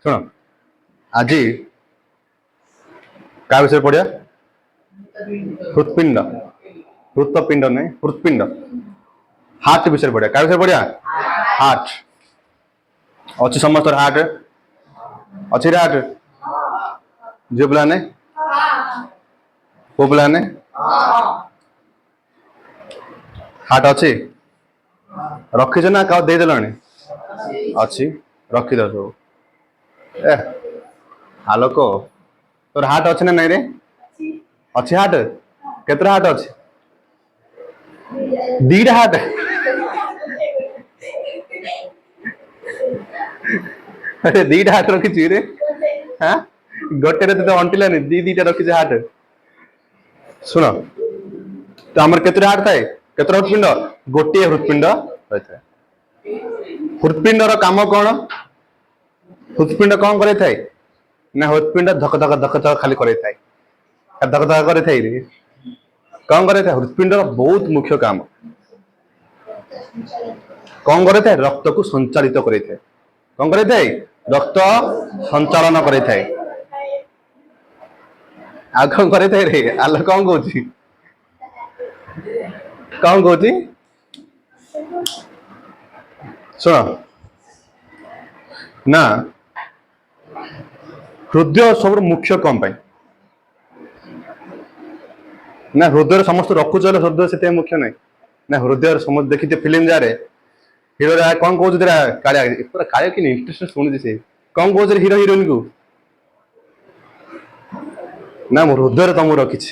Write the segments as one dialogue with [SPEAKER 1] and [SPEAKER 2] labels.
[SPEAKER 1] ଶୁଣ ଆଜି କାହା ବିଷୟରେ ପଢିବା? ହୃତ୍ପିଣ୍ଡ। ହୃତପିଣ୍ଡ ନାହିଁ, ହୃତ୍ପିଣ୍ଡ। ହାର୍ଟ ବିଷୟରେ ପଢିବା। କାହା ବିଷୟରେ ପଢିବା? ହାର୍ଟ। ଅଛି ସମସ୍ତର ହାର୍ଟ? ଅଛି ହାର୍ଟ? ଝିଅ ପିଲାମାନେ, ପୁଅ ପିଲାମାନେ ହାର୍ଟ ଅଛି? ରଖିଛ ନା କାହା ଦେଇଦେଲଣି? ଅଛି, ରଖିଦଉ ସବୁ। ଆଲୋକ, ତୋର ହାର୍ଟ ଅଛି ନା ନାଇଁ ରେ? ଅଛି ହାର୍ଟ? କେତେଟା ହାର୍ଟ ଅଛି? ଦିଟା ହାର୍ଟ? ଦିଟା ହାର୍ଟ ରଖିଛି ରେ? ଗୋଟେରେ ତ ଅଣ୍ଟିଲାନି, ଦିଟା ରଖିଛି ହାର୍ଟ। ଶୁଣ, ତ ଆମର କେତେଟା ହାର୍ଟ ଥାଏ? କେତେଟା ହୃତ୍ପିଣ୍ଡ? ଗୋଟିଏ ହୃତ୍ପିଣ୍ଡ ରହିଥାଏ। ହୃତ୍ପିଣ୍ଡର କାମ କଣ? ହୃତ୍ପିଣ୍ଡ କଣ କରିଥାଏ ନା ହୃତ୍ପିଣ୍ଡ ଧକ ଧକ ଧକ ଧକ ଖାଲି କରିଥାଏ। ଧକ ଧକ କରିଥାଏ ରେ। କଣ କରିଥାଏ? ହୃତ୍ପିଣ୍ଡର ବହୁତ ମୁଖ୍ୟ କାମ କଣ କରିଥାଏ? ରକ୍ତକୁ ସଞ୍ଚାଳିତ କରିଥାଏ। କଣ କରିଥାଏ? ରକ୍ତ ସଞ୍ଚାଳନ କରିଥାଏ। ଆଉ କଣ କରିଥାଏ ରେ? ଆଲୋ କଣ କହୁଛି? କଣ କହୁଛି? ଶୁଣ ନା, ହୃଦୟ ସବୁଠୁ ମୁଖ୍ୟ କଣ ପାଇଁ? ନା ହୃଦୟରେ ସମସ୍ତେ ରଖୁଛ ହେଲେ ହୃଦୟ ସେଥିପାଇଁ ମୁଖ୍ୟ ନାହିଁ ନା? ହୃଦୟରେ ସମସ୍ତେ ଦେଖିଥିବେ ଫିଲ୍ମ ଯାରେ ହିରୋ କଣ କହୁଛି କାଳିଆ ପୁରା କାଳିଆ କି ଇଣ୍ଟରେଷ୍ଟ ଶୁଣୁଛି ସେ କଣ କହୁଛି ହିରୋ ହିରୋଇନ କୁ? ନା ମୁଁ ହୃଦୟରେ ତମକୁ ରଖିଛି।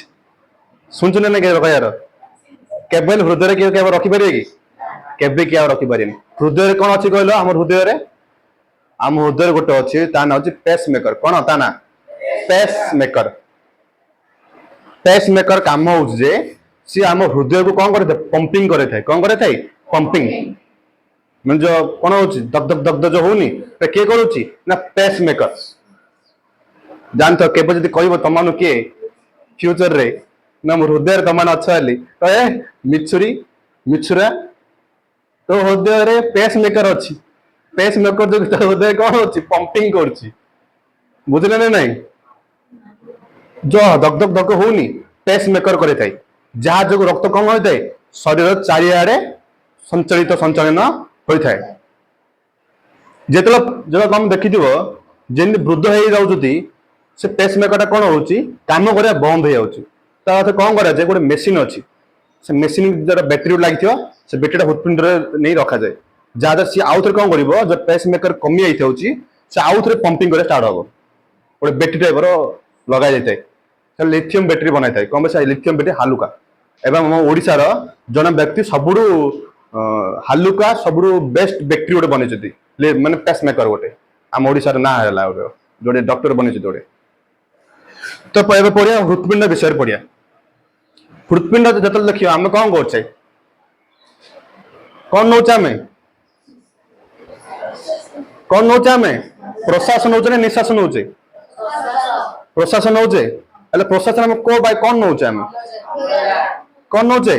[SPEAKER 1] ଶୁଣଛୁ ନା କେବେ କହିବାର? କେବେ ହୃଦୟରେ କିଏ କେବେ ରଖିପାରିବେ କି? କେବେ କିଏ ଆଉ ରଖିପାରିବେନି। ହୃଦୟରେ କଣ ଅଛି କହିଲ? ଆମର ହୃଦୟରେ, ଆମ ହୃଦୟରେ ଗୋଟେ ଅଛି, ତା ନାଁ ହଉଛି ପେସ ମେକର। କଣ ତା ନାଁ? Pace maker. ପେସ ମେକର କାମ ହଉଛି ଯେ ସିଏ ଆମ ହୃଦୟକୁ କଣ କରିଥାଏ? ପମ୍ପିଂ କରିଥାଏ। କଣ କରିଥାଏ? ପମ୍ପିଂ। ମାନେ ଯୋଉ କଣ ହଉଛି ଦଗ ଦଗ ଦଗ ଯୋଉ ହଉନି, କିଏ କରୁଛି? ନା ପେସ ମେକର। ଜାଣିଥ କେବେ ଯଦି କହିବ ତମମାନଙ୍କୁ କିଏ ଫ୍ୟୁଚରରେ ନା ମୋ ହୃଦୟରେ ତମମାନେ ଅଛ ବୋଲି, କହେ ମିଛୁରୀ ମିଛୁରା ତୋ ହୃଦୟରେ ପେସ ମେକର ଅଛି। ପେସ ମେକର ଯୋଗୁଁ ତୋ ହୃଦୟ କଣ ହଉଛି? ପମ୍ପିଂ କରୁଛି। ବୁଝିଲେ ନା ନାଇଁ? ଯୋଉ ଧକ ଧକ ଧକ ହଉନି, ପେସ ମେକର କରିଥାଏ। ଯାହା ଯୋଗୁଁ ରକ୍ତ କମ ହୋଇଥାଏ, ଶରୀର ଚାରିଆଡେ ସଞ୍ଚାଳନ ହୋଇଥାଏ। ଯେତେବେଳେ ତମେ ଦେଖିଥିବ ଯେମିତି ବୃଦ୍ଧ ହେଇଯାଉଛନ୍ତି, ସେ ପେସ ମେକରଟା କଣ ହଉଛି? କାମ କରିବା ବନ୍ଦ ହେଇଯାଉଛି। ତା ଅର୍ଥ କଣ କରାଯାଏ? ଗୋଟେ ମେସିନ ଅଛି, ସେ ମେସିନ ଯୋଉଟା ବ୍ୟାଟେରୀ ଲାଗିଥିବ, ସେ ବ୍ୟାଟେରୀଟା ହୃତ୍ପିଣ୍ଡରେ ନେଇ ରଖାଯାଏ। ଯାହାଦ୍ୱାରା ସିଏ ଆଉଥରେ କଣ କରିବ? ଯୋଉ ପେସ ମେକର କମି ଯାଇଥାଉଛି, ସେ ଆଉଥରେ ପମ୍ପିଂ କରିବା ଷ୍ଟାର୍ଟ ହବ। ଗୋଟେ ବ୍ୟାଟେରୀ ଟାଇପର ଲଗା ଯାଇଥାଏ, ଲିଥିୟମ ବ୍ୟାଟେରୀ ବନାଇଥାଏ। କଣ ପାଇଁ? ସେ ଲିଥିୟମ ବ୍ୟାଟେରୀ ହାଲୁକା। ଏବଂ ଆମ ଓଡିଶାର ଜଣେ ବ୍ୟକ୍ତି ସବୁଠୁ ହାଲୁକା, ସବୁଠୁ ବେଷ୍ଟ ବ୍ୟାଟେରୀ ଗୋଟେ ବନେଇଛନ୍ତି, ମାନେ ପେସ ମେକର ଗୋଟେ। ଆମ ଓଡିଶାର ନାଁ ହେଲା ଗୋଟେ ଡକ୍ଟର ବନେଇଛନ୍ତି ଗୋଟେ। ତ ଏବେ ପଢିବା ହୃତ୍ପିଣ୍ଡ ବିଷୟରେ ପଢିବା। ହୃତ୍ପିଣ୍ଡ ଯେତେବେଳେ ଦେଖିବା ଆମେ କଣ କରୁଛେ? କଣ ନଉଛେ ଆମେ? କଣ ନଉଛେ ଆମେ? ପ୍ରଶ୍ୱାସ ନଉଛେ ନା ନିଶ୍ୱାସ ନଉଛେ? ପ୍ରଶ୍ୱାସ ନଉଛେ। ହେଲେ ପ୍ରଶ୍ୱାସ ଆମେ କୋଉ ପାଇଁ କଣ ନଉଛେ? ଆମେ କଣ ନଉଛେ?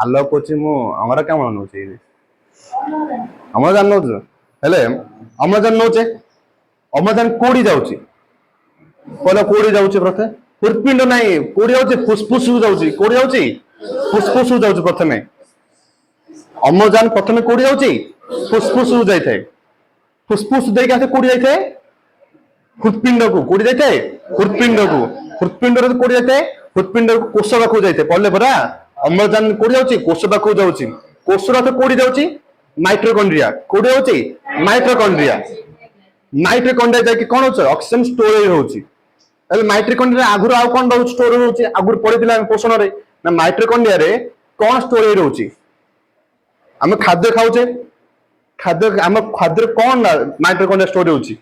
[SPEAKER 1] ଆଲୋକ କହୁଛି ମୁଁ ଅଙ୍ଗାରକାମ୍ଳ ନଉଛି। ଅମ୍ଳଜାନ ନଉଛୁ, ହେଲେ ଅମ୍ଳଜାନ ନଉଛେ, ଅମ୍ଳଜାନ କୋଉଠି ଯାଉଛି? କହିଲ କୋଉଠି ଯାଉଛି? ପ୍ରଥମେ ହୃତ୍ପିଣ୍ଡ ନାହିଁ, କୋଉଠି ଯାଉଛି? ଫୁସଫୁସ ଯାଉଛି। କୋଉଠି ଯାଉଛି? ଫୁସଫୁସ ଯାଉଛି। ପ୍ରଥମେ ଅମ୍ଳଜାନ ପ୍ରଥମେ କୋଉଠି ଯାଉଛି? ଫୁସଫୁସ ଯାଇଥାଏ। ଫୁସଫୁସ ଦେଇକି ଆସି କୋଉଠି ଯାଇଥାଏ? ହୃତ୍ପିଣ୍ଡକୁ। କୋଉଠି ଯାଇଥାଏ? ହୃତ୍ପିଣ୍ଡକୁ। ହୃତ୍ପିଣ୍ଡରେ କୋଉଠି ଯାଇଥାଏ? ହୃତ୍ପିଣ୍ଡକୁ କୋଷ ପାଖକୁ ଯାଇଥାଏ। ପଢିଲେ ପରା, ଅମ୍ଳଜାନ କୋଉଠି ଯାଉଛି? କୋଷ ପାଖକୁ ଯାଉଛି। କୋଷର କୋଉଠି ଯାଉଛି? ମାଇଟ୍ରୋକଣ୍ଡ୍ରିଆ। କୋଉଠି ଯାଉଛି? ମାଇଟ୍ରୋକଣ୍ଡ୍ରିଆ। ମାଇଟ୍ରୋକଣ୍ଡ୍ରିଆ ଯାଇକି କଣ ହଉଛି? ଅକ୍ସିଜେନ ଷ୍ଟୋରେଜ ହଉଛି। ହେଲେ ମାଇଟ୍ରୋକଣ୍ଡ୍ରିଆ ଆଗରୁ ଆଉ କଣ ରହୁଛି? ଷ୍ଟୋର ରହୁଛି। ଆଗରୁ ପଢିଥିଲା ପୋଷଣରେ, ନା ମାଇଟ୍ରୋକଣ୍ଡ୍ରିଆରେ କଣ ଷ୍ଟୋରେଜ ରହୁଛି? ଆମେ ଖାଦ୍ୟ ଖାଉଛେ, ଖାଦ୍ୟ ଆମ ଖାଦ୍ୟରେ କଣ ନା ମାଇଟ୍ରୋକଣ୍ଡ୍ରିଆ ଷ୍ଟୋର ହଉଛି?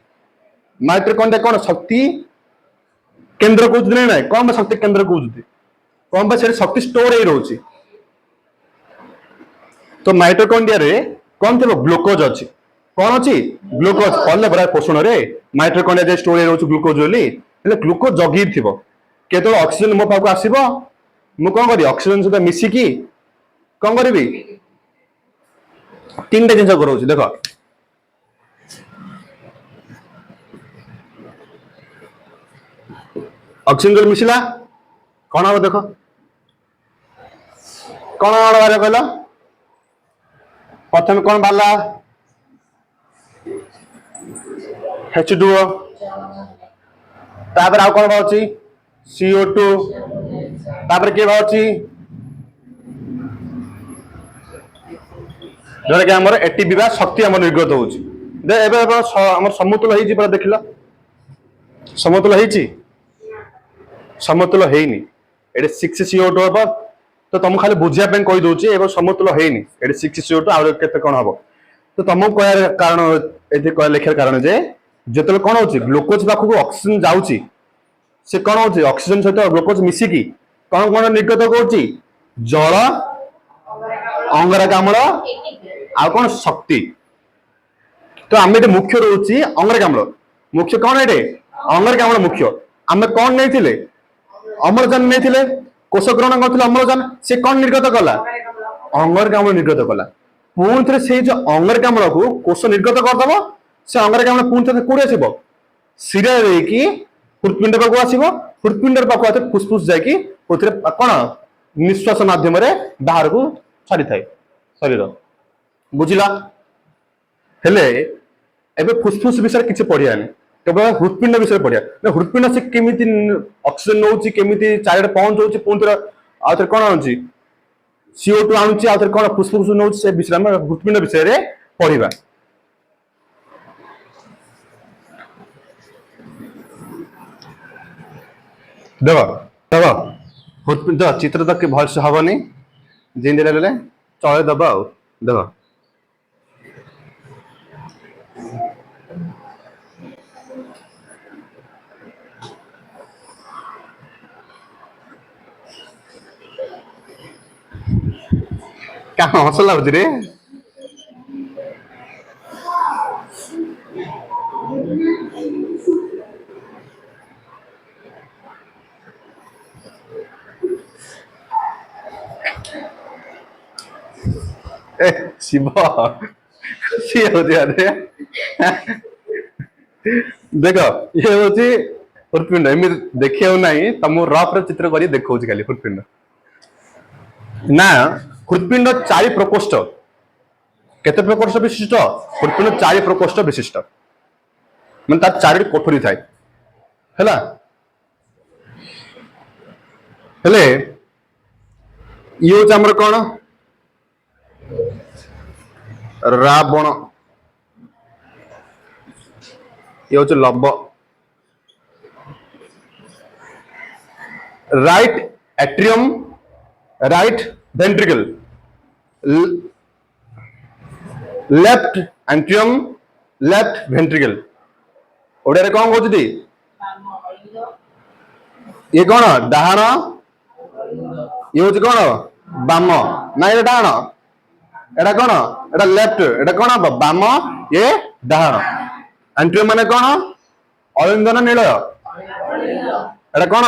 [SPEAKER 1] ମାଇଟ୍ରୋକଣ୍ଡ୍ରିଆ କଣ? ଶକ୍ତି କେନ୍ଦ୍ର କହୁଛନ୍ତି ନା ନାଇଁ? କଣ ପାଇଁ ଶକ୍ତି କେନ୍ଦ୍ର କହୁଛନ୍ତି? କଣ ପାଇଁ? ସେଠି ଶକ୍ତି ଷ୍ଟୋର ହେଇ ରହୁଛି। ତ ମାଇଟ୍ରୋକଣ୍ଡ୍ରିଆରେ କଣ ଥିବ? ଗ୍ଲୁକୋଜ ଅଛି। କଣ ଅଛି? ଗ୍ଲୁକୋଜ। କହିଲେ ପରା ପୋଷଣରେ ମାଇଟ୍ରୋକଣ୍ଡ୍ରିଆ ଷ୍ଟୋର ହେଇ ରହୁଛି ଗ୍ଲୁକୋଜ ବୋଲି। ହେଲେ ଗ୍ଲୁକୋଜ ଜଗିକି ଥିବ, କେତେବେଳେ ଅକ୍ସିଜେନ ମୋ ପାଖକୁ ଆସିବ, ମୁଁ କଣ କରିବି? ଅକ୍ସିଜେନ ସହିତ ମିଶିକି କଣ କରିବି? ତିନିଟା ଜିନିଷ କରଉଛି ଦେଖ। ऑक्सीजन जो मिशिला कौन हम देख कौन बाहर कहल प्रथम कौन बाहर H2O तापर आउ कौन बाहर CO2 तापर किए बाहर जोटा कि आमर एटीपी बा शक्ति आम निर्गत होम समतुल हो देखल समतुल हो समतुल होनी ये 6CO2 हम तो तुम खाली बुझापी कही दूसरी समतुल होनी ये 6CO2 आउ के कौन हम तो तुमको कह कारण ये लिखार कारण जे जो कौन हो ग्लूकोज पाखक ऑक्सीजन जाऊँगी से कौन हो ऑक्सीजन सहित ग्लूकोज मिसिकी कौन कौन निर्गत कर जल अंगारकाम्ल आ कौन शक्ति तो आम ये मुख्य रोचे अंगारकाम्ल मुख्य कौन ये अंगारकाम्ल मुख्य आम कौन नहीं अम्लजान नहीं कोष ग्रहण कर अम्लजान से कौन निर्गत कला अंगारकाम्ल निर्गत कला पुणी थे से जो अंगारकाम्ल को कोष निर्गत करदब से अंगारकाम्ल पुणी थे कौन आसब शिरा हृत्पिंड पाक आसब हृत्पिंड पाक आते फुसफुस जाकि कौन निश्वास मध्यम बाहर को छाड़ी थाए शरीर बुझला हेले एबे फुसफुस विषय किसी पढ़ियानी केवल हृत्पिंड विषय पढ़िया हृत्पिंड से केमी ऑक्सीजन नौ केमी चारिटे पहुंचाऊँ पुणी थे आउ कौन आनुची CO2 आनुची आउ कौन फुसफुस नौ से विषय में हृत्पिंड विषय पढ़ा देख देख हृत्पिंड चित्र तक भलसे हेनी जिंदे चल दबा देख क्या हस लगुच रे शिव खुशी देख ये हूँ हृत्पिंड एम देखा ना तुम रफ चित्र कर देखा खाली हृत्पिंड ना हृत्पिंड 4 प्रकोष्ठ केते प्रकोष्ठ विशिष्ट हृत्पिंड 4 प्रकोष्ठ विशिष्ट मैं तार 4 कोठरी थाए हैला हेले ये हूँ आमर कौन रावण ये हूँ लव right atrium right ventricle left atrium left ventricle ओडिया रे कौन कहते ये कौन डाहाण ये हूँ कौन बाम ना ये डाहाण एटा कौन एटा लेफ्ट एटा कौन हम बाम ये डाहाण एंट्रियम माने कौन अलिंदन नीलय एटा कौन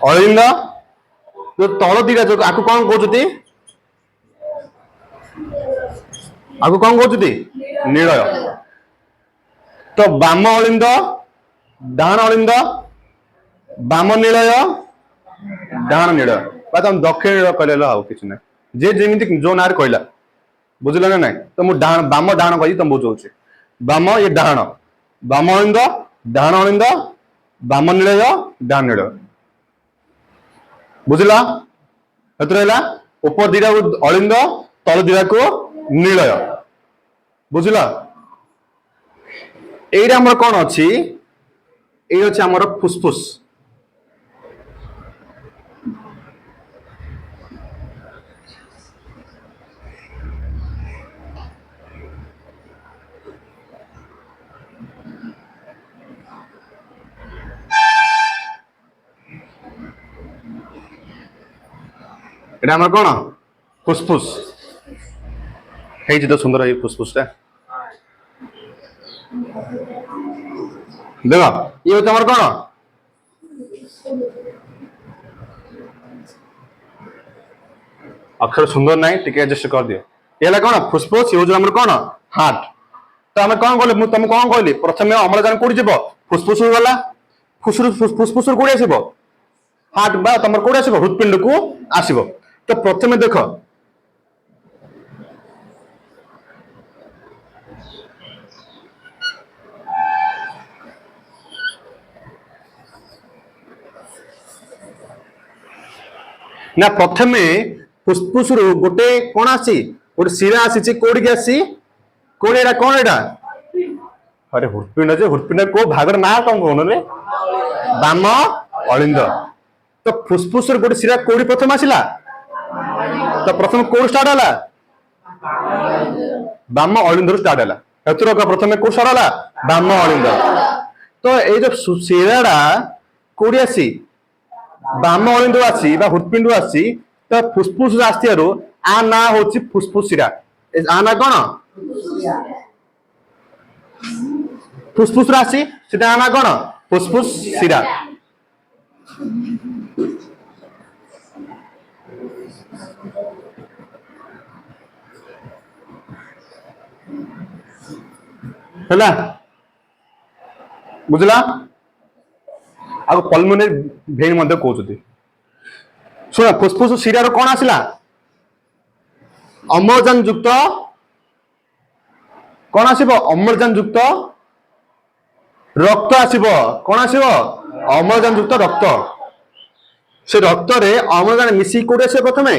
[SPEAKER 1] अलिंद जो तल दीटा जो आपको कौन कहते आपको कौन कहते नीलय तो बाम अलिंद डाहाण अलिंद बाम नीलय डाहाण नीलय तुम दक्षिण नीलय कहले कि ना जे जमी जो ना कहला बुझल ना ना तो मुझे डाहाण बाम डाहाण कही तुम बुझाऊे बाम ये डाहाण बाम अलिंद डाहाण अलिंद बाम नीलय डाहाण नीलय बुझला रहा ऊपर दीटा अलिंद तल दीटा को नीलय बुझला एटा हमर कौन अच्छी ये अच्छे आमर फुसफुस এটা আমার কোন ফুসফুস এই যে তো সুন্দর এই ফুসফুসটা দেখো এই হচ্ছে আমার কোন अक्षर सुंदर नहीं टिके एडजस्ट कर दियो ये कोन फुसफुस ये हमारे कोन हार्ट तो आम कौन कहले मुझे तुम कौन कहली प्रथम अम्लजान कौटी जीव फुस्फुस गला फुस्फुस कौटी आसब हार्ट बा तुम कौटी आसब हृदपिंड को आसब तो प्रथम देख ना प्रथम फुस्फुस गोटे कौन आसी गोटे शिरा आसी कौटी आसी कौन एटा कौन एटा अरे हृदपिंड जे हृदपिंड को भागर ना कौन कौन रे बाम अलिंद तो फुस्फुस गोटे शिरा कौटी प्रथम आसला तो प्रथम कौन स्टार्ट है बाम अलिंद स्टार्ट है हेतु प्रथम कौन स्टार्ट है बाम अलिंद तो ये जो शिराटा कौटी आसी बाम अलिंद आसी हृदपिंड आसी तो फुस्फुस आसथियारू आ ना होची फुस्फुस शिरा आ ना कौन फुस्फुस राशि सेटा आना कौन फुस्फुस शिरा है बुझला आग पल्मोनरी भेन मध्य कहते शुण फुस्फुस शिरार कौन आसला अम्लजान युक्त कौन आसब अम्लजान युक्त रक्त आसब कौन आसब अम्लजान युक्त रक्त से रक्त रे अम्लजान मिसी कोडे से प्रथम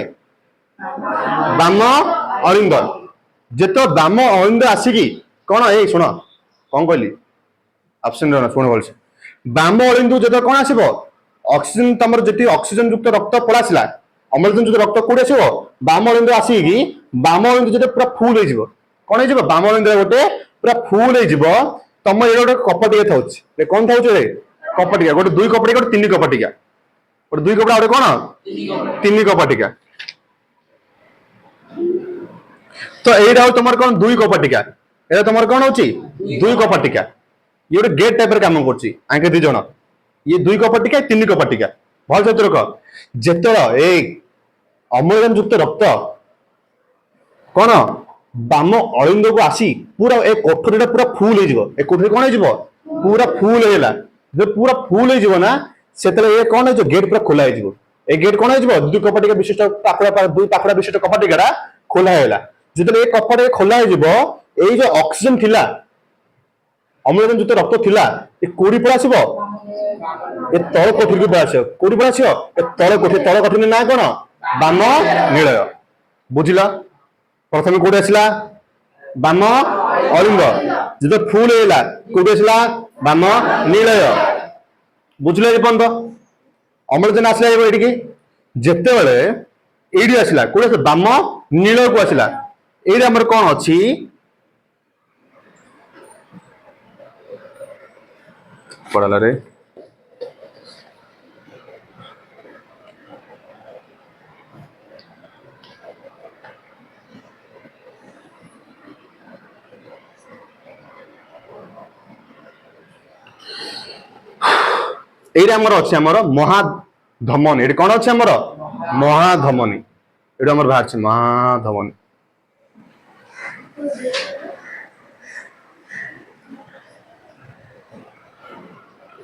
[SPEAKER 1] बाम अलिंद जेतो बाम अलिंद आसिकी कौन ए शुण कौन कहली एब्सेंट रहना शुण बोल बाम अलिंद जेतो कौन आसब ऑक्सीजन तमर जेती ऑक्सीजन युक्त रक्त पलासिला अम्लजान युक्त रक्त कोडे आसब बाम अलिंद आसिकी बाम अलिंद जेतो पूरा फुल हो जिवो कौन हो जिवो बाम अलिंद गोटे पूरा फुल हो जिवो तम ये गोटे कपटिया थाउछ कौन थाउछ रे कपटिया गोटे दुई कपटिया गोटे तीन कपटिया गोटे दुई कपड़ा गोटे कौन तीन कपटिया तो एटा तुम कौन दुई कपटिका एटा तुम कौन होची दुई कपटिका ये गोटे गेट टाइप काम करछि आंके दी जण ये दुई कपटिका तीन कपटिका भल से रख जेतर ए अम्लजान युक्त रक्त कौन बाम अलिंद को आसी पूरा ए कोठरीटा पूरा फुल हो जिवो ए कोठरी कौन हो जिवो पूरा फुल होइला जब पूरा फुल हो जिवो ना सेतले ए कौन है जो गेट पूरा खोला हो जिवो ए गेट कौन हो जिवो दुई कपटिका विशिष्ट पाखड़ा दुई पाखड़ा विशिष्ट कपटिकाटा खोला होइला जितले ए कपटिका खोला हो जिवो ए जो ऑक्सीजन थिला अम्लजान युक्त रक्त थिला ए कोडी पर आसीबो ए तळ कोठरी को आसीबो कोडी पर आसीबो ए तळ कोठरी ना कोन बाम नीलय बुझिला प्रथम कोडी आसिला बाम अलिंद जब फुल होइला कोडी आसिला बाम नीलय बुझिले ए बंद अम्लजान आसिला एडी की जेते बेले एडी आसिला कोडी आसिला बाम नीलय को आसिला एडी हमर कोन अछि पड़ला रे एटा हमर अछि हमर महाधमनी एटी कोन अछि हमर महाधमनी एटा हमर बाहर छै महाधमनी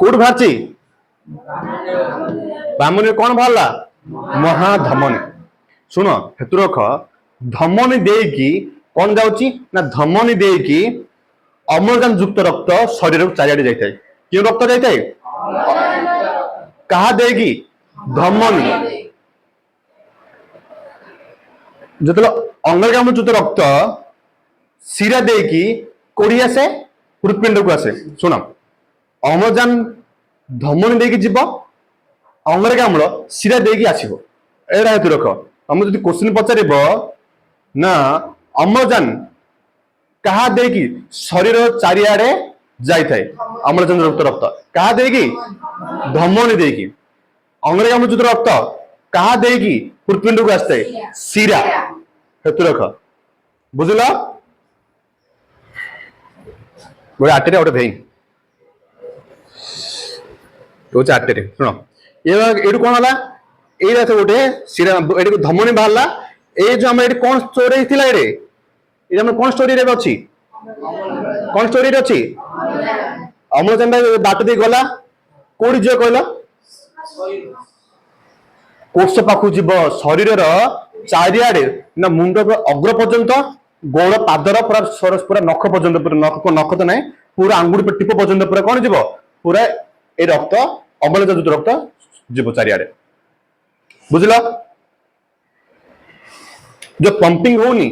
[SPEAKER 1] कोड बाहर बामनी कौन बाहरला महाधमनी शुण हेतु रख धमनी देकी कौन जाउची ना धमनी देकी अम्लजान युक्त रक्त शरीर को चारिआडे जाइथाय क्यों रक्त जाइथाय कहा देगी धमनी जतलो अंगलगाम युक्त रक्त शिरा देकी कोडी आसे हृदपिंड को आसे सुन अम्लजान धमनी देकी जीव अंगलगाम्ल शिरा देकी आसीबो एटा हेतु रख हम जदि क्वेश्चन पचारिबो ना अम्लजान कहा देकी शरीर चारिआडे जाइथाय अम्लजान युक्त रक्त कहा देकी धमनी देकी अंगलगाम्ल युक्त रक्त कहा देकी हृदपिंड को आसताय शिरा हेतु रख बुझिला गोटे आटेरे गोटे भेई तो चारटे शुण ये कौन है ये गोटे शिरा ये धमनी बाहर ये जो आम कौन स्टोरी ये कौन स्टोरी अच्छी कौन स्टोरी अच्छी अम्लजान बाट दे गला कोड़ी जो कहल कोष पाखु जीव शरीर चारिआडे ना मुंड अग्र पर्यंत गोड़ पादर पूरा पूरा नख पर्यंत पूरा नख तो नहीं पूरा आंगुड़ी टीप पर्यंत पूरा कौन जीव पूरा ए रक्त अम्लजान रक्त जीव चारिआडे बुझल जो पंपिंग होनी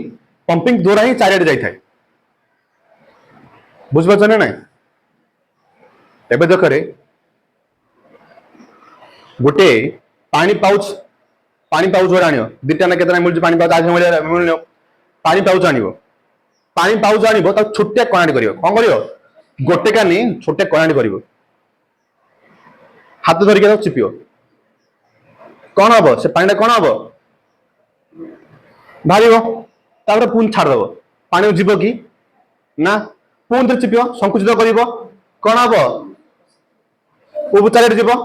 [SPEAKER 1] पंपिंग द्वारा ही चारिआडे जाए बुझपार ना ना एबे देखरे गोटे पानी पाउच गोटे आनियो दिटा ना केतना मिल पानी पाउच आज मिलनो पानी पाउच आनिबो ता छोटे कणाडी करियो कोन करियो गोटे कानी छोटे कणाडी करियो हाथ धरि के चिपियो कोन हबो से पानी कोन हबो भारिबो तापर पुन छाड़ दबो पानी जीवो की ना पुन धरि चिपियो संकुचित करिवो कोन हबो उपचार जीवो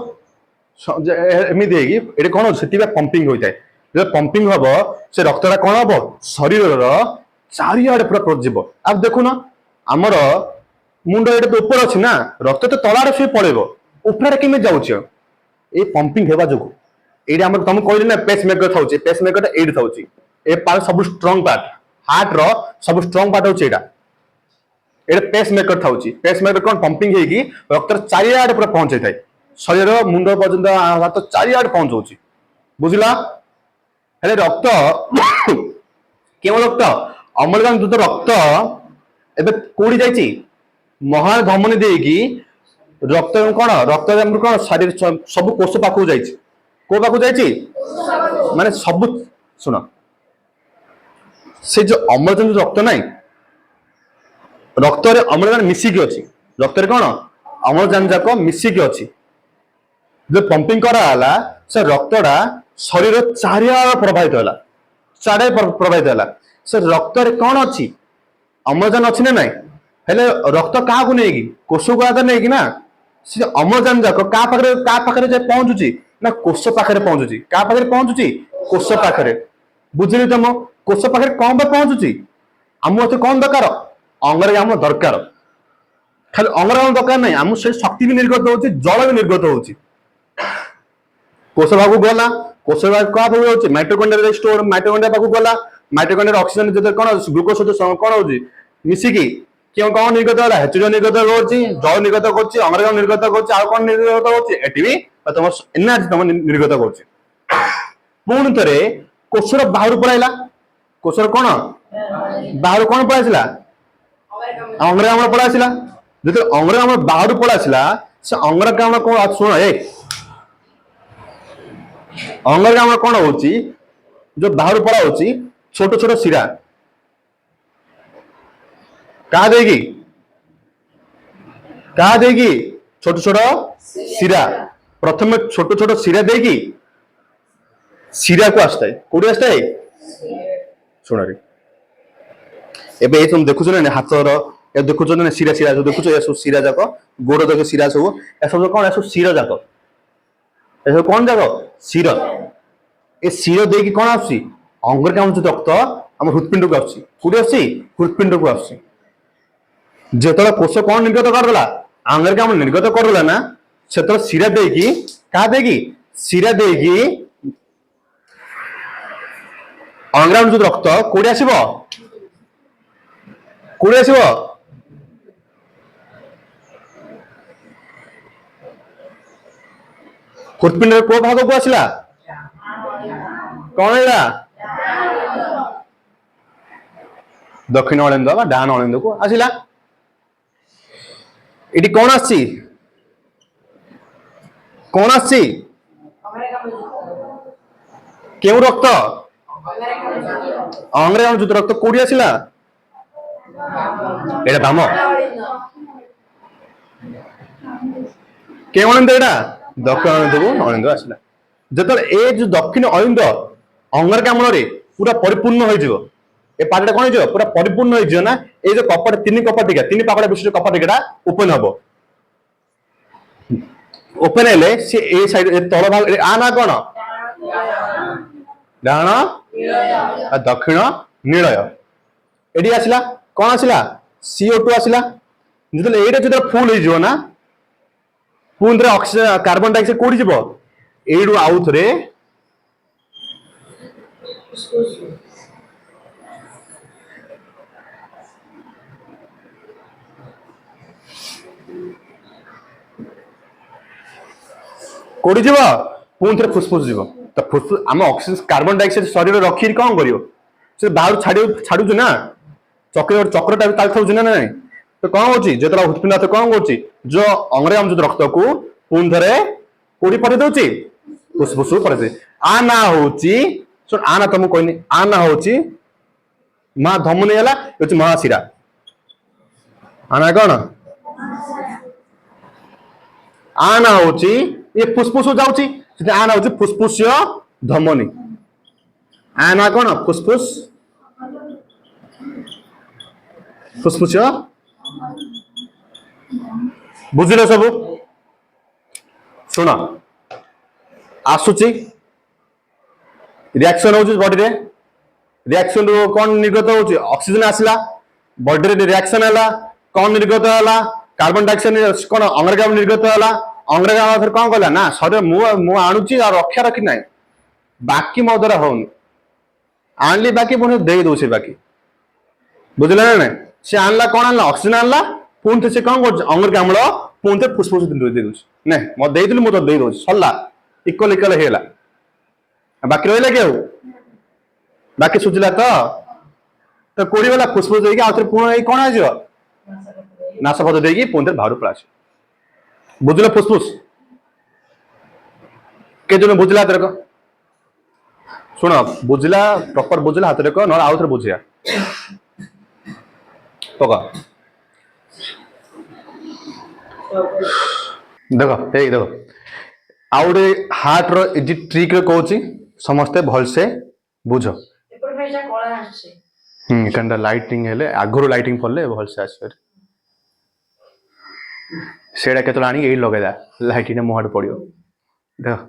[SPEAKER 1] एमती ये कौन से पंपिंग होता है जब पंपिंग हम से रक्तटा कौन हम शरीर चारिआडे पूरा जीव आप देखुन आमर मुंड ये तो ऊपर अच्छी ना रक्त तो तलाड़ से पड़ेब उपराड़े केमी जाऊँ ये पंपिंग होगा जो ये तुम कहली ना पेस मेकर था पेस मेकर ये था पार्ट सब स्ट्रंग पार्ट हार्ट रो सब स्ट्रंग पार्ट होची ये पेस मेकर था पेस मेकर कौन पंपिंग होगी रक्त चारिआडे पूरा पहुंचे था शरीर मुंड पर्यंत हाथ चारिआडे पहुंचाऊँ बुझला हेले रक्त केवल रक्त अम्लजान युक्त रक्त एबे कोड़ी जाइए महान धमनी देकी रक्त कौन रक्त कौन शरीर सब कोष पाखक जाइए को पाखक जाइए माने सब सुन से जो अम्लजान रक्त ना रक्त अम्लजान मिसिकी अच्छी रक्त कौन अम्लजान जाक मिसिकी अच्छी जो पंपिंग कराला से रक्तटा शरीर चारिआडे प्रभावित होला चारे प्रभावित होला से रक्त कौन अच्छी अम्लजान अच्छी ना ना हेले रक्त क्या नहीं कोष को आगे नहीं कि ना से अम्लजान जाक क्या पाखे जाए पहुंचुची ना कोष पाखे पहुंचुची क्या पाखे पहुंचुची कोष पाखे बुझली तुम कोष पाखे कौन पहुंचुची आम कौन दरकार अंगारकाम दरकार खाली अंगारकाम दरकार नहीं आम से शक्ति भी निर्गत होची जल भी निर्गत होची कोष भाग गला कोष भाग क्या भाग माइटोकॉन्ड्रिया स्टोर माइटोकॉन्ड्रिया पाखु गला माइटोकॉन्ड्रिया ऑक्सीजन जो कौन ग्लूकोज सहित कौन होची मिसिकी क्यों कौन निर्गत होला एचसीएल निर्गत होची जल निर्गत करछि अंगारकाम निर्गत करछि आ कौन निर्गत होची एटी भी तुम एनर्जी तुम निर्गत करछि पुणी थरे कोषर बाहर पळाइला कोषर कौन बाहर कौन पळाइला अंगारकाम पळाइला जते अंगारकाम बाहर पळाइला से अंगारकाम कौन सुन ए अंगारकाम कौन होची जो बाहर पड़ा होची छोट छोट शिरा का देगी छोट छोट शिरा प्रथम छोट छोट शिरा देगी शिरा को आसता है कोड़ी आसता है सुन रे एबे ये तुम देखुछ ना हाथर ए देखुछ ना शिरा शिरा जो देखुछ ए सब शिरा जाक गोड़ जाक शिरा सब ए सब कौन ए सब शिरा जाक ए सब कौन जाक शिर ए शिर देकी कौन आसी अंगारकाम जो रक्त आम हृदपिंड को आसी कोड़ी आसी हृदपिंड को आसी जेतला कोष कौन निर्गत करदेला अंगारकाम निर्गत करदेला ना सेतला शिरा देकी का देगी शिरा देकी अंगारकाम जो रक्त कोड़ी आसीबो कोड़ी आसीबो हृदपिंड को भाग को आसला कौन है दक्षिण अलिंद डान अलिंद को आसला ये कौन आसी कौन आसी क्यों रक्त अंगारकाम जो रक्त कोड़ी आसला एटा बाम क्यों अलिंद एटा दक्षिण अलिंद को अलिंद आसला जो ए जो दक्षिण अलिंद अंगारकाम पूरा परिपूर्ण हो ए पार्टा कौन हो पूरा परिपूर्ण हो ना ये जो कपट तीन कपटिका तीन पाकड़ा विशिष्ट कपटिका ओपन हम ओपन हेले सी ए साइड तल भाग आ ना कौन डाण दक्षिण नीलय एडी आसला कौन आसला CO2 आसला जो एटा जो फुल हो ना पुणी थे ऑक्सीजन कार्बन डाइऑक्साइड कोड़ी जीव एडू आउ थे कोड़ी जीव पुणी थे फुसफुस जीव तो फुसफुस आम ऑक्सीजन कार्बन डाइऑक्साइड शरीर रखी कौन कर बाहर छाड़ू ना चक्र चक्रटा ताऊ ना ना तो कौन होची जो हृत्पिंड तो कौन कर जो अंगारकाम्ल रक्त को पुणी थे कोड़ी पठे दौची फुसफुस पठे आ ना होची शुण आ ना तुमको कहनी आ ना होची माँ धमनी है महाशिरा आना कौन आना होची ये फुसफुस जाऊँगी आना होची फुसफुस धमनी आना कौन फुसफुस फुसफुस बुझिल सब शुण आसुची रिएक्शन होची बॉडी रे रिएक्शन रो कौन निर्गत होची ऑक्सीजन आसला बॉडी रे रिएक्शन हैला कौन निर्गत हैला कार्बन डाइऑक्साइड कौन अंगारकाम्ल निर्गत हैला अंगारकाम्ल फिर कौन कला ना शरीर मु आणुची और रक्षा रखी ना बाकी मो द्वारा होनी आणली बाकी पुणी दे दौचे बाकी बुझला ना से आणला कौन आणला ऑक्सीजन आणला पुणी से कौन कर अंगारकाम्ल पुणी थे फुसफुस दे दौची नहीं मो देइतली मु तो दे दौची सरला इक्वल इक्वल हेला बाकी रहिला के बाकी सुझला तो कोड़ी वाला फुसफुस देगी आउथरे पुणी कौन आ नाशपत देगी पुणी थे बाहर पड़ा बुझल फुसफुस के जो बुझला तेरे को शुण बुझला प्रॉपर बुझला हाथ रेक ना आउ थे बुझिया पका देख देखो आउ गए हार्ट रो इजी ट्रिक कहूँ समस्ते भलसे बुझ कंडा लाइटिंग हेले आगुर लाइटिंग पड़े भलसे आसवे सेटा के आनी यही लगेदा लाइट मुहाड़ पड़ो देख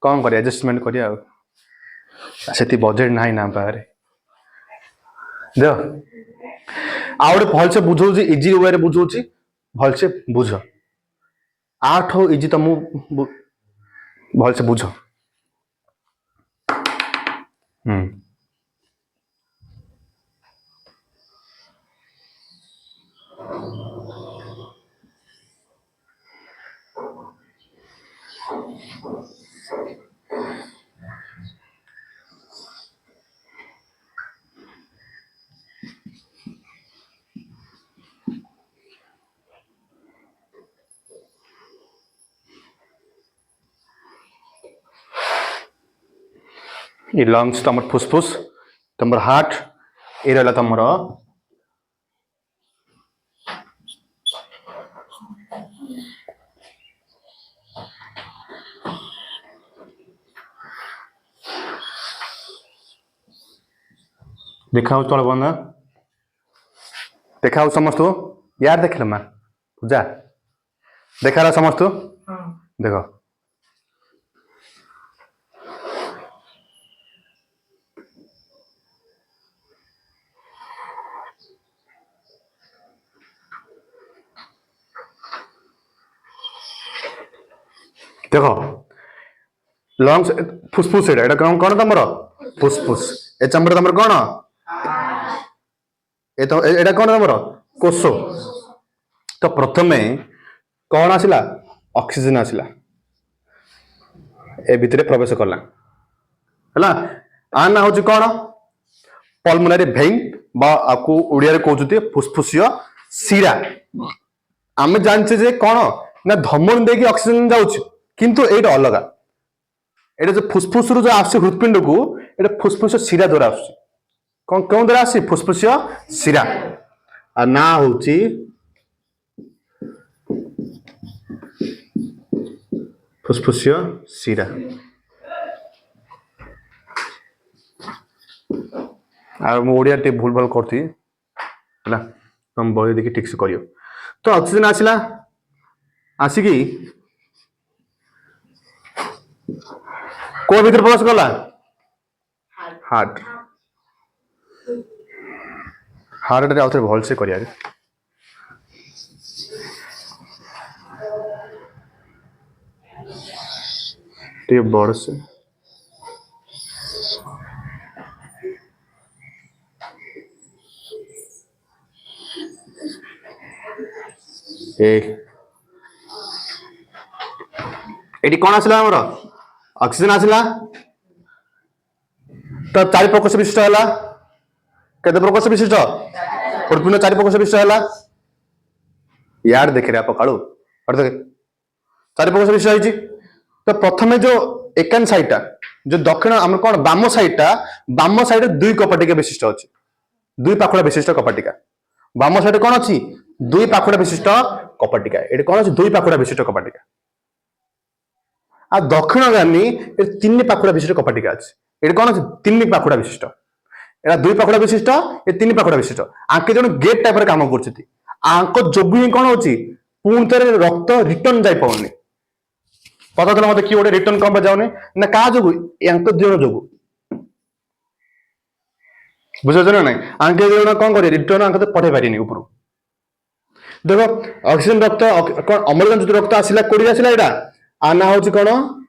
[SPEAKER 1] कौन कर एडजस्टमेंट करिया से बजेट ना ना पाखे देख आउ भलसे बुझौची इजी वे बुझौची भलसे बुझ आठ इजी तुम भलसे बुझ ये लंग्स तुम फुसफुस तुम हार्ट ये रहा तुम देखा तल बंद देखा समस्त यार देख मा पूजा देखा समस्त देख देख लंग्स फुसफुस एटा कौन कौन तुम फुसफुस ए चमड़ा तुम कौन एटा कौन तुम कोष तो प्रथमे कौन आसला ऑक्सीजन आसला ए भितर प्रवेश कला है आना हूँ कौन पल्मोनारी भेन को ओडिया कहते फुसफुसीय शिरा आम जानचे जे कौन ना धमनी देकी ऑक्सीजन जाऊँ किंतु एटा अलग एटा जो फुसफुस जो आस हृत्पिंड को एटा फुसफुस शिरा द्वारा आस कौन क्यों द्वारा आस फुसफुसीय शिरा आ ना हूँ फुसफुसीय शिरा आ ओडिया टे भूल भाल करती है तुम बही देखिए ठीक से करियो तो ऑक्सीजन आसला आसिकी को भीतर प्रवेश कला हार्ट हार्ट रे आउथरे भल से करिया ଟିକେ ବଡ ସେ एटी कौन आसला हमर ऑक्सीजन आसला तो चारि प्रकोष्ठ विशिष्ट है केते प्रकोष्ठ विशिष्ट हृदपिंड चारि प्रकोष्ठ विशिष्ट है यार देखे रे आप कालू और देख चारि प्रकोष्ठ विशिष्ट है तो प्रथमे जो एकान साइडटा जो दक्षिण आम कौन बाम साइड दुई कपाटिका विशिष्ट अच्छी दुई पाखुड़ा विशिष्ट कपाटिका बाम साइड कौन अच्छी दुई पाखुड़ा विशिष्ट कपाटिका ये कौन अच्छी दुई पाखुड़ा विशिष्ट कपाटिका आ दक्षिणगामी तीन पाखुड़ा विशिष्ट कपाटिका अच्छी ये कौन अच्छी तीन पाखुड़ा विशिष्ट एटा दुई पाखुड़ा विशिष्ट ये तीन पाखुड़ा विशिष्ट आंके जन गेट टाइप काम कर जोगु ही कौन होची पुणी थे रक्त रिटर्न जाई पाउनी पता चला मत किए गोटे रिटर्न कम जाऊनी ना क्या जो दिजन जो बुझे ना ना आंके दिजन कौन कर रिटर्न आंके पठे पारे ऊपर देख ऑक्सीजन रक्त कौन अम्लजान जो रक्त आसला कोड़ी आसला यहाँ आ ना हूँ कौन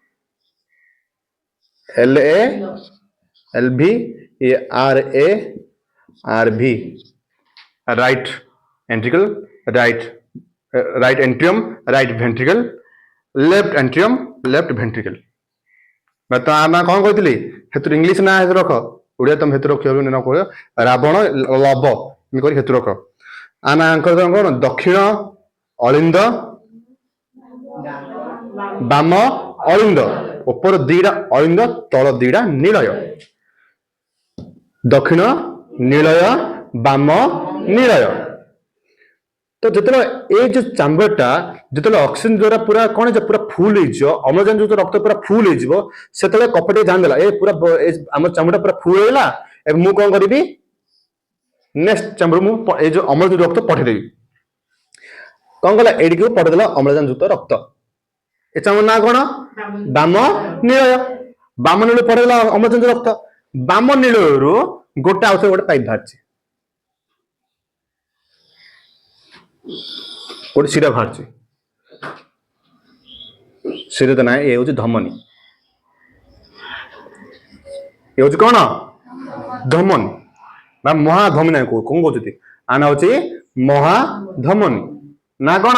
[SPEAKER 1] LA RV right ventricle right atrium right ventricle left atrium left ventricle मैं तो आना कौन कहती हेतु इंग्लिश ना हेतु रख ओडिया तुम हेतु रख न कह रावण लव कर हेतु रख आना कौन दक्षिण अलिंद बाम अलिंद ऊपर दीटा अलिंद तल दीटा नीलय दक्षिण नीलय बाम नीलय तो जिते ये जो चाम्बरटा जिते ऑक्सीजन द्वारा पूरा कौन पूरा फुल अम्लजान जो रक्त पूरा फुल से कपटे जान ए पूरा आम चाम्बरटा पूरा फुल होगा मु कौन करी नेक्स्ट चाम्बर मुझे जो अम्लजान रक्त पठेदेवी कौन कला एडी को पठेदेला अम्लजान युक्त रक्त ए चाम्बर ना कौन बाम नीलय बाम नील पठेदेला अम्लजान रक्त बाम नील गोटे आउ गोटे पाइप बाहर गोटे शिरा बाहर शिरा तो ना ये हूँ धमनी ये हूँ कौन धमनी ना महाधमनी ना कौन कहते आना हूँ महाधमनी ना कौन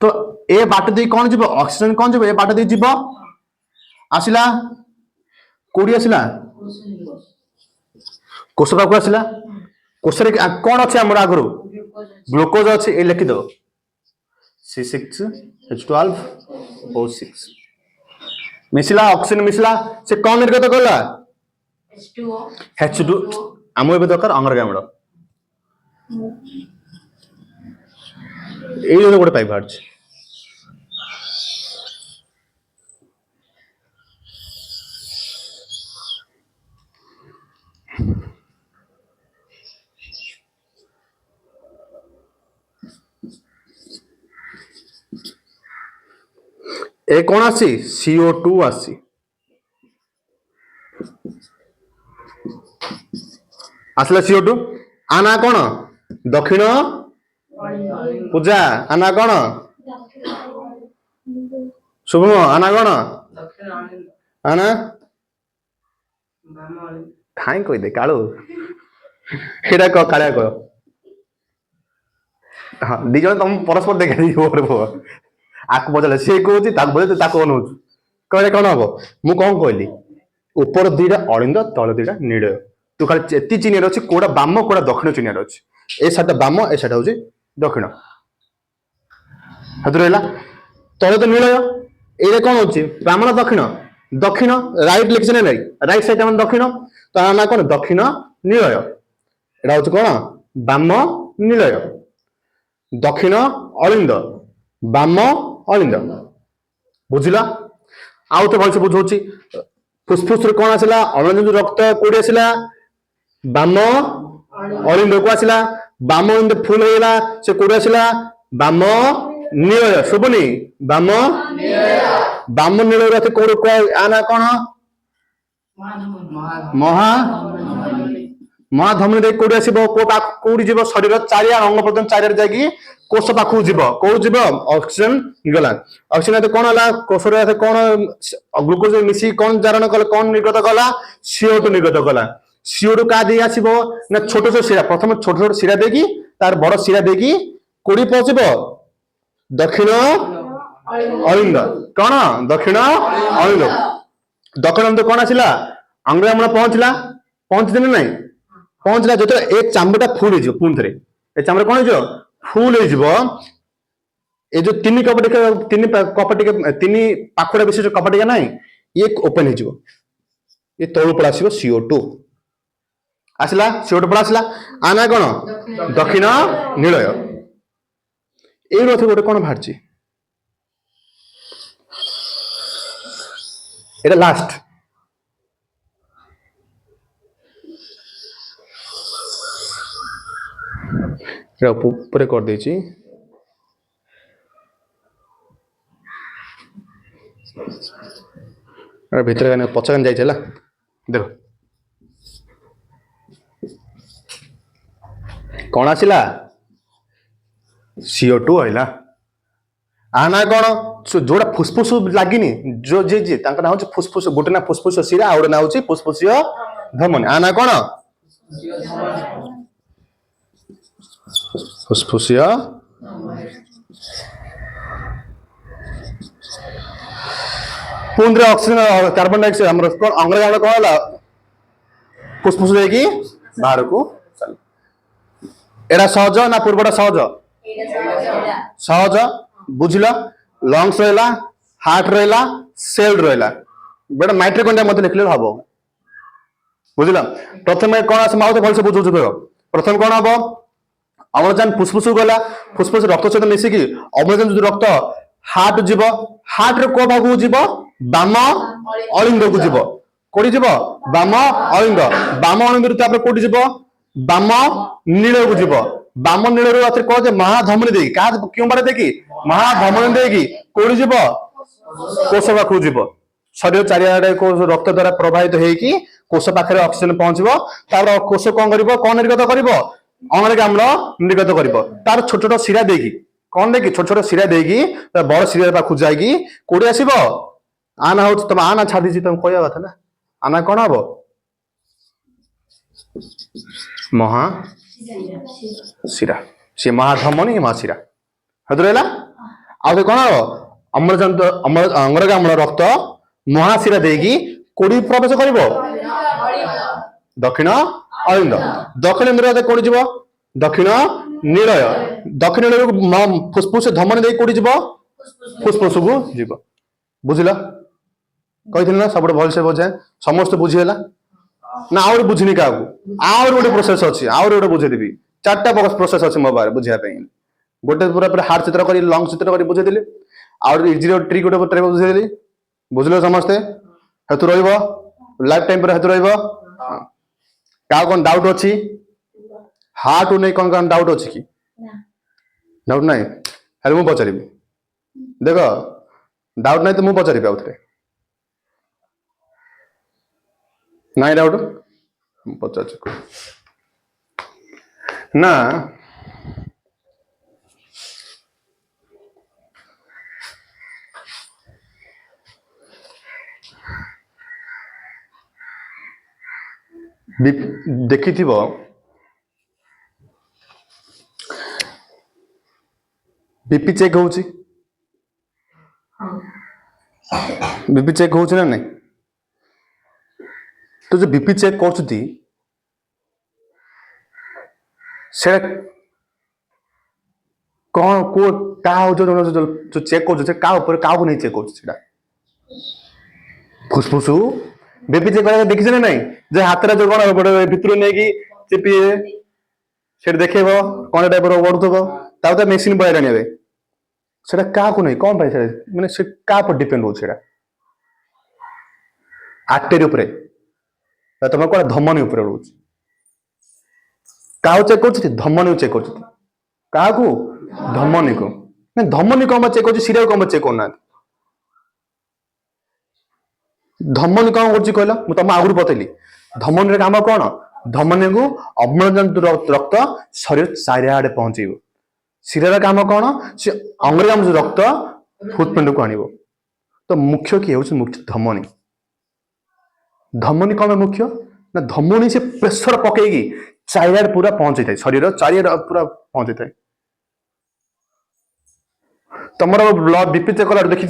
[SPEAKER 1] तो ए बाट दे कौन जीव ऑक्सीजन कौन जीव ए बाट दे जीव आसला कोड़ी आसला कोष पाक आसला कोष कौन अच्छे आम आगु ग्लूकोज अच्छे ये लिखिद C6H12O6 मिसला ऑक्सीजन मिसला से कौन निर्गत कला H2 आम ए दरकार अंगारकाम्ल ये गोटे पाइप बाहर ए कौन आसी CO2 आसी आसला CO2 आना कौन दक्षिण पूजा आना कौन शुभम आना कौन आना खाई कही दे कालू एटा कह कालिया कह हाँ दिज तुम परस्पर देखा आक बदल सी कहूँ बदल अनौच कहले कौन हम मु कौन कहली ऊपर दीटा अलिंद तल दीटा नील तू खाली एति चिनियार अच्छी कोड़ा बाम कोड़ा दक्षिण चिनियार अच्छी ए साइड बाम ए साइड हूँ दक्षिण हाथ रहा तले तो नील ये कौन होची ब्राह्मण दक्षिण दक्षिण राइट लिखी ना राइट साइड आम दक्षिण तो ना कौन दक्षिण नीलय एटा हूँ कौन बाम नीलय दक्षिण अलिंद बाम अलिंद बुझला आउ तो भलसे बुझाऊँ फुसफुस कौन आसला अम्लजान रक्त कोड़ी आसला बाम अलिंद को आसला बाम अलिंद फुल होगा से कोड़ी आसला balm Nilay शुभनी balm balm Nilay कोड़ी आना कौन महा महाधमनी देख कोडी आसीबो कोडी जीव शरीर चारिया अंग प्रत्यंग चारिया जागी कोष पाखु जीव को जीव ऑक्सीजन गला ऑक्सीजन कोन हला कोष रे कोन ग्लूकोज मिसी कोन जारण कल कोन निर्गत कला CO2 निर्गत कला CO2 का दे आसीबो ना छोट छोट शिरा प्रथम छोट छोट शिरा देगी तार बड़ शिरा देगी कोडी पहुंचबो दक्षिण अलिंद कौन दक्षिण अलिंद दक्षिण अलिंद कौन आसिला अंग्रेज पहुंचला पहुंचते नहीं पहुंचला जो ए चामड़ा फुल हो पुणी थे ए चामड़ा कौन हो फुल हो ए जो तीन कपटिका तीन पाखुड़ा विशेष कपटिका ना ये ओपन हो ये तलू पड़ा आसो CO2 आसला CO2 पड़ा आसला आना कौन दक्षिण नीलय ये गोटे कौन बाहर এটা লাস্ট এটা উপরে করে দিয়েছি আর ভিতরে গানে পছা গান যাইছে দেখো কোন আসিলা CO2 হইলা आना कौन जोड़ा फुसफुस लगिनी जो जे जे तांका ना होची फुसफुस गोटे ना फुसफुस शिरा आउडे ना होची फुसफुसियो धमनी आना कौन फुसफुसियो पुंद्रे ऑक्सीजन कार्बन डाइऑक्साइड हमर कोन अंग्रेज कोन हला फुसफुस देकी बाहर को चल एडा सहज ना पूर्वटा सहज सहज बुझल लंग्स रहा हार्ट रहा सेल रहा बेटा माइट्रोकॉन्ड्रिया मत लिखले हम बुझल प्रथम कौन आस माउथ भलसे बुझुछु कह प्रथम कौन हम अम्लजान फुसफुस गला फुसफुस रक्त सहित मिसिकी अम्लजान जो रक्त हार्ट जीव हार्ट रे को भाग जीव बाम अलिंद को जीव कोडी जीव बाम अलिंद कोडी जीव बाम नील को जीव बाम नील रू कौन महाधमनी देगी क्या क्यों बारे देखी महाधमनी देगी कोड़ी जीव कोष पाखु जीव शरीर चारिआडे रक्त द्वारा प्रभावित होगी कोष पाखे ऑक्सीजन पहुंचबो तार कोष कौन करिवो कौन निर्गत करिवो अम्ल आम्ल निर्गत करिवो तार छोट छोट शिरा देगी कौन देगी छोट छोट शिरा देगी बड़ शिरा पाखु जाएगी कोड़ी आसीबो आना हो तुम आना छाड़ी दी तुम कहया कथा ना आना कौन हबो महा शिरा से महाधमनी महाशिरा हद रहा आउ कौन अम्लजान अंगरज अम्ल रक्त महाशिरा देगी कोड़ी प्रवेश कर दक्षिण अलिंद दक्षिण अलिंद कोड़ी जीव दक्षिण नीलय दक्षिण नीलय फुसफुस धमनी दे कोड़ी जीव फुसफुस को जीव बुझल कही ना सब भलसे बुझाए समस्त बुझीगला ना आउर बुझिनी क्या आउर गोटे प्रोसेस अच्छी आउर गोटे बुझेदेवी चार्टा प्रोसेस अच्छी मो पाखे बुझा गोटे पूरा पूरा हार्ट चित्र कर लंग चित्र कर बुझेदेली आउर इजी ट्रिक गोटे बुझेदेली बुझल समस्ते हेतु लाइफ टाइम पर हेतु क्या कौन डाउट अच्छी हार्ट नहीं कौन कौन डाउट अच्छी कि डाउट ना हेल्ले मुझे पचारि देख डाउट ना तो मुझे पचारि आउ थे ना डाउट पचार ना देखी थी बीपी चेक होची बीपी चेक होची ना नहीं तो जो बीपी चेक करछुती से कौन को का जो चेक कर का ऊपर का नहीं चेक कर फुसफुस बीपी चेक कर देखी ना नहीं जे हाथ रे जो कौन गोटे भितर नहीं कि चिपी से देखेब कौन टाइप बढ़ुव ता मेसीन बढ़ाने से क्या नहीं कौन पाई मैंने से क्या पर डिपेंड हो आर्टेरी उपरे तुम कौन धमनी उपरे रोच क्या चेक कर धमनी चेक कर क्या धमनी को धमनी कौन चेक कर सीरिया कौन चेक करना धमनी कौन कर कहला मुझे तुम आगुरी बतैली धमनी काम कौन धमनी को अम्लजान रक्त शरीर चारिआडे पहुंचेब। शिरार काम कौन से अंगरजाम रक्त हृदपिंड को आनिब। तो मुख्य किए हूँ मुख्य धमनी। धमनी कौन मुख्य ना धमनी से प्रेसर पकईकी चारिआडे पूरा पहुंची था शरीर चारिआडे पूरा पहुंची था। तुम ब्लड बीपी चेक कला देखी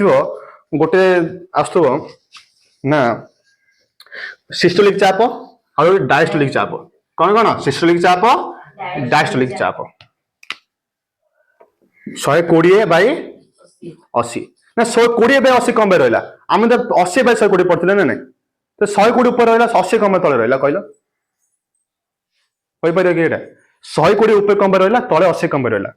[SPEAKER 1] गोटे आसुव ना सिस्टोलिक चाप और डायस्टोलिक चाप। कौन कौन सिस्टोलिक चाप डायस्टोलिक चाप 120/80 ना 120/80 कम रहा आम तो 80/120 पढ़ते ना नहीं तो 120 ऊपर रहा 80 कम तले रहा कहल कि 120 ऊपर कम रहा तले 80 कम रहा।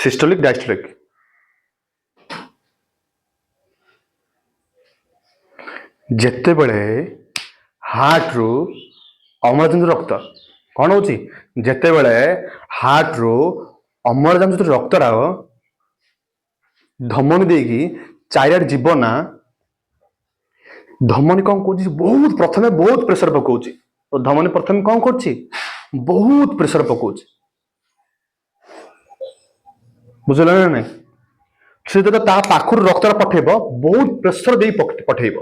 [SPEAKER 1] सिस्टोलिक डायस्टोलिक जेते बड़े हार्ट रु अम्लजान रक्त कौन होची जेते बड़े हार्ट रु अम्लजान रक्त धमनी देकी चारिआडे जीव ना धमनी कौन कर बहुत प्रथम बहुत प्रेसर पकाउची। तो धमनी प्रथम कौन कर बहुत प्रेसर पकाउची बुझल ना नहीं से पाखर रक्त पठेब बहुत प्रेसर दे पठेब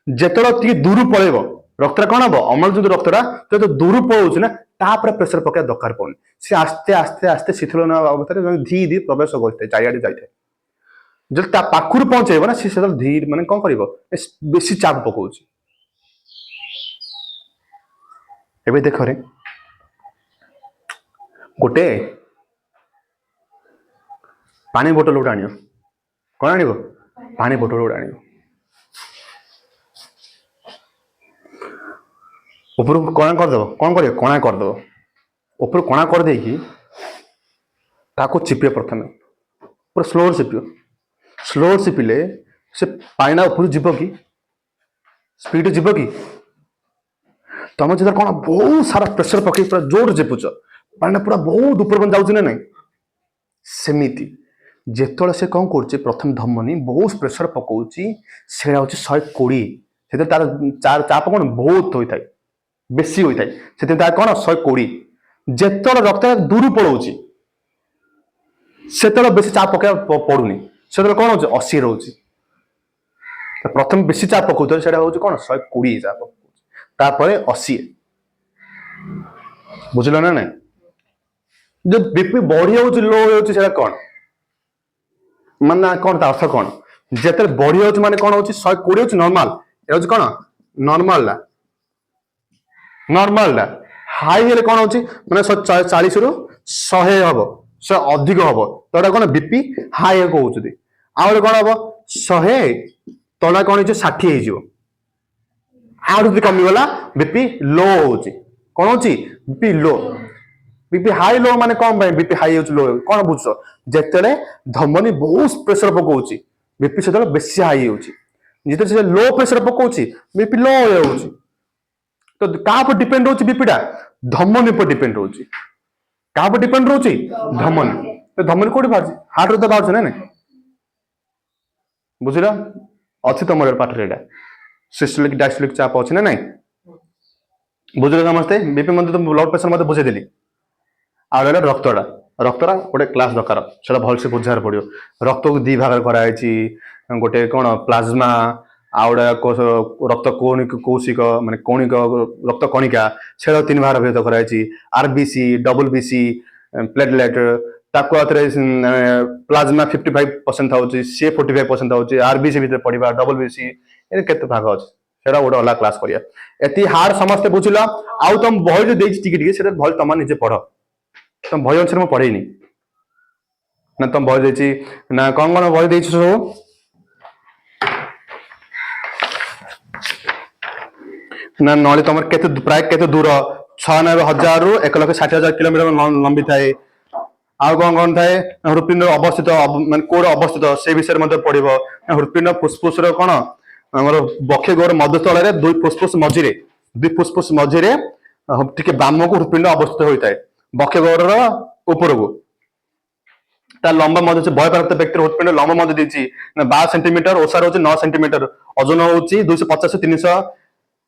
[SPEAKER 1] जिते दूर पड़ेब रक्त कौन हम अम्लजान रक्तटा जो दूर पलाऊँ ना तापर प्रेसर पकड़ा दरकार पड़े सी आस्ते आस्ते आस्ते शीतल अवस्था धी धी प्रवेश करते चारिआडे जाए जो पाखर पहुंचेब ना सी धीरे माने कौन कर बेसी चाप पकाउची। एबे देख रे गोटे पानी बोतल गोटे आनियो कौन आनिब पानी बोतल गोटे आनिब ऊपर कणा करदेव कौन कर कणा करदेव ऊपर कणा कर देकी ताको चिपिए प्रथम पूरा स्लोर चिपिले से पानी ऊपर जीव कि स्पीड जीव कि तुम जो कौन बहुत सारा प्रेसर पकई पूरा जोर चिपुच पानी पूरा बहुत ऊपर जाऊँ ना नहीं सेमिति जेतले से कौन कर प्रथम धमनी बहुत प्रेसर पकाउची से 120 तार चाप कौन बहुत होता है बेसी होता है से कौन 120 जेतले रक्त दूर पलाऊँ से बेसी चाप पकड़ा पड़ूनी से कौन हो 80 रोचे प्रथम बेसी चाप पकाउे से कौन 120 चाप तापर 80 बुझल ना नहीं जो बीपी बढ़ी जाऊँ लो हो कौन माने कौन अर्थ कौन जिते बढ़ी जाऊँ माने कौन हो 120 नॉर्मल ये कौन नॉर्मल हाई हेले कौन हो माने 40 रु 100 हम से अधिक हम तो कौन बीपी हाई कहते आउ कौन हम 100 तला कौन 60 हो कमीगला बीपी लो हो कौन हो BP low BP high low माने कौन बीपी हाई लो कौन बुझ जिते धमनी बहुत प्रेसर पकाउची बीपी से बेसी हाई होते से लो प्रेसर पकाउची बीपी लो हो तो क्या पर डिपेंड होची बीपीटा धमनी पर डिपेंड होची क्या पर डिपेंड होची धमनी तो धमनी कोठी बाहर हार्ट रो तो बाहर ना नहीं बुझिला अच्छी तुम पाठ रे सिस्टोलिक डायस्टोलिक चाप अच्छी ना नहीं बुझिल समस्ते बीपी मत ब्लड प्रेशर मत बुझे देली आ रक्तटा गोटे क्लास दरकार से भलसे बुझार पड़ो रक्त को दी भाग कराई गोटे कौन प्लाज्मा आउे रक्त कौशिक माने कौणिक रक्त कणिका से 3 भाग भेद कराई आरबीसी डबल बीसी प्लेटलेट ताको प्लाज्मा 55% था सी 45% था आरबीसी भीतर पड़ा डबल बीसी के भाग अच्छे से गोटे अलग क्लास करिया एति हार्ड समस्ते बुझिल आउ तुम बही जो देती भल तुम निजे पढ़ तुम बही अनुसार मुझे पढ़ेनी ना तुम बही देती ना कौन कौन बही देती सब ना नली तुम प्राय केते दूर 96,000 रु 1,60,000 किलोमीटर लंबी थाए आउ कौन कौन थाए हृदपिंड अवस्थित मान कोड अवस्थित से विषय में पड़ो हृदपिंड फुस्फुस कौन बक्ष गोर मध्यस्थल दुई फुस्फुस मझे टे बाम को हृदपिंड अवस्थित होता है ବକ୍ଷ ଗହ୍ୱରର ଉପରକୁ। ତା ଲମ୍ବା ମଧ୍ୟ ଅଛି, ବୟପ୍ରାପ୍ତ ବ୍ୟକ୍ତିର ହୃତ୍ପିଣ୍ଡ ଲମ୍ବା ମଧ୍ୟ ଦେଇଛି 12 ସେଣ୍ଟିମିଟର, ଓସାର ହଉଛି 9 ସେଣ୍ଟିମିଟର, ଓଜନ ହଉଛି 250 300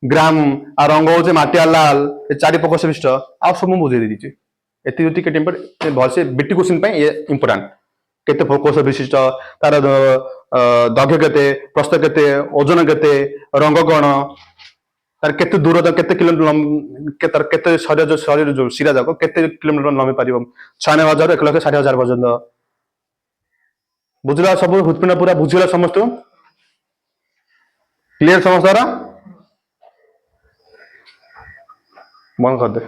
[SPEAKER 1] ଗ୍ରାମ, ଆଉ ରଙ୍ଗ ହଉଛି ମାଟିଆ ଲାଲ, ଚାରି ପ୍ରକୋଷ୍ଠ ବିଶିଷ୍ଟ। ଆଉ ସବୁ ମୁଁ ବୁଝେଇ ଦେଇଛି। ଏତିକି ଟିକେ ଭଲସେ ବିଟି କ୍ୱେଶ୍ଚିନ୍ ପାଇଁ ଇମ୍ପୋର୍ଟାଣ୍ଟ। କେତେ ପ୍ରକୋଷ୍ଠ ବିଶିଷ୍ଟ, ତାର ଦୈର୍ଘ୍ୟ କେତେ, ପ୍ରସ୍ଥ କେତେ, ଓଜନ କେତେ, ରଙ୍ଗ କଣ, ତାର କେତେ ଦୂରତା, କେତେ କିଲୋମିଟର, ତାର କେତେ ଶରୀର ଯୋଉ ଶିରା ଯାକ କେତେ କିଲୋମିଟର ଲମ୍ବି ପାରିବ, 96,000 1,60,000 ପର୍ଯ୍ୟନ୍ତ। ବୁଝିଲା ସବୁ? ହୃତ୍ପିଣ୍ଡ ପୁରା ବୁଝିଲା ସମସ୍ତଙ୍କୁ? କ୍ଲିୟର ସମସ୍ତଙ୍କର? ବନ୍ଦ କରିଦେ।